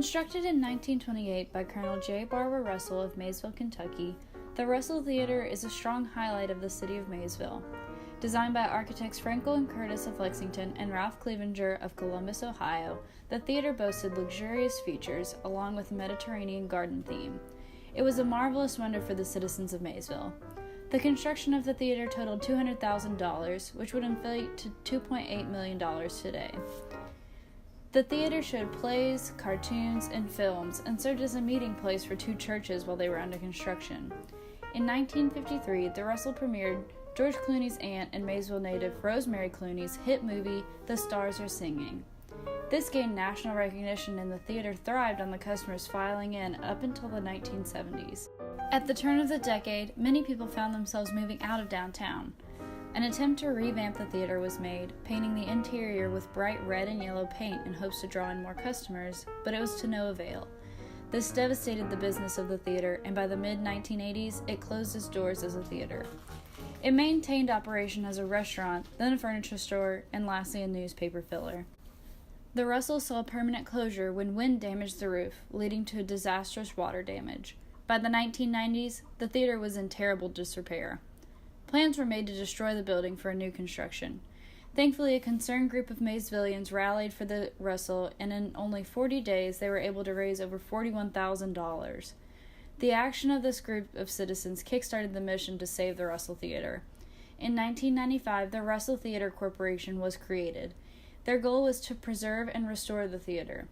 Constructed in 1928 by Colonel J. Barbara Russell of Maysville, Kentucky, the Russell Theater is a strong highlight of the city of Maysville. Designed by architects Frankel and Curtis of Lexington and Ralph Clevenger of Columbus, Ohio, the theater boasted luxurious features along with a Mediterranean garden theme. It was a marvelous wonder for the citizens of Maysville. The construction of the theater totaled $200,000, which would inflate to $2.8 million today. The theater showed plays, cartoons, and films, and served as a meeting place for two churches while they were under construction. In 1953, the Russell premiered George Clooney's aunt and Maysville native Rosemary Clooney's hit movie, The Stars Are Singing. This gained national recognition, and the theater thrived on the customers filing in up until the 1970s. At the turn of the decade, many people found themselves moving out of downtown. An attempt to revamp the theater was made, painting the interior with bright red and yellow paint in hopes to draw in more customers, but it was to no avail. This devastated the business of the theater, and by the mid-1980s, it closed its doors as a theater. It maintained operation as a restaurant, then a furniture store, and lastly a newspaper filler. The Russell saw permanent closure when wind damaged the roof, leading to disastrous water damage. By the 1990s, the theater was in terrible disrepair. Plans were made to destroy the building for a new construction. Thankfully, a concerned group of Maysvillians rallied for the Russell, and in only 40 days they were able to raise over $41,000. The action of this group of citizens kick-started the mission to save the Russell Theater. In 1995, the Russell Theater Corporation was created. Their goal was to preserve and restore the theater.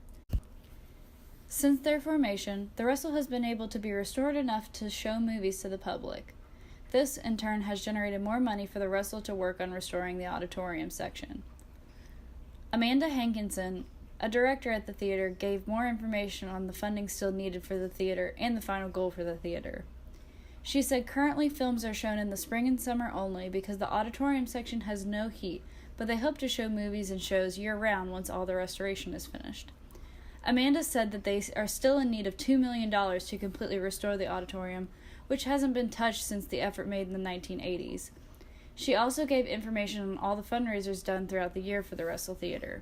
Since their formation, the Russell has been able to be restored enough to show movies to the public. This, in turn, has generated more money for the Russell to work on restoring the auditorium section. Amanda Hankinson, a director at the theater, gave more information on the funding still needed for the theater and the final goal for the theater. She said currently films are shown in the spring and summer only because the auditorium section has no heat, but they hope to show movies and shows year-round once all the restoration is finished. Amanda said that they are still in need of $2 million to completely restore the auditorium, which hasn't been touched since the effort made in the 1980s. She also gave information on all the fundraisers done throughout the year for the Russell Theater.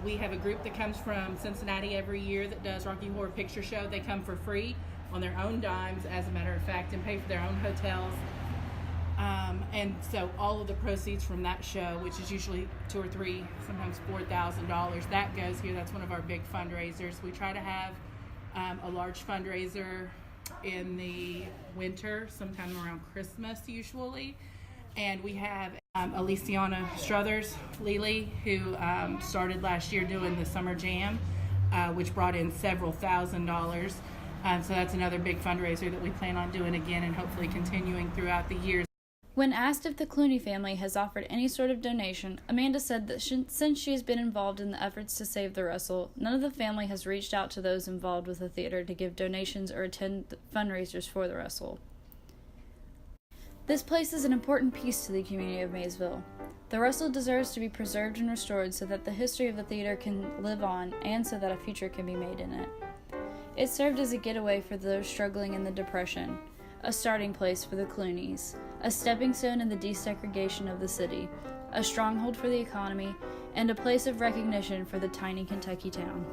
We have a group that comes from Cincinnati every year that does Rocky Horror Picture Show. They come for free on their own dimes, as a matter of fact, and pay for their own hotels. And so all of the proceeds from that show, which is usually $2,000 or $3,000, sometimes $4,000, that goes here. That's one of our big fundraisers. We try to have a large fundraiser in the winter, sometime around Christmas usually. And we have Aliciana Struthers, Lily, who started last year doing the Summer Jam, which brought in several $1,000s. So that's another big fundraiser that we plan on doing again and hopefully continuing throughout the year. When asked if the Clooney family has offered any sort of donation, Amanda said that since she has been involved in the efforts to save the Russell, none of the family has reached out to those involved with the theater to give donations or attend fundraisers for the Russell. This place is an important piece to the community of Maysville. The Russell deserves to be preserved and restored so that the history of the theater can live on and so that a future can be made in it. It served as a getaway for those struggling in the Depression, a starting place for the Clooneys, a stepping stone in the desegregation of the city, a stronghold for the economy, and a place of recognition for the tiny Kentucky town.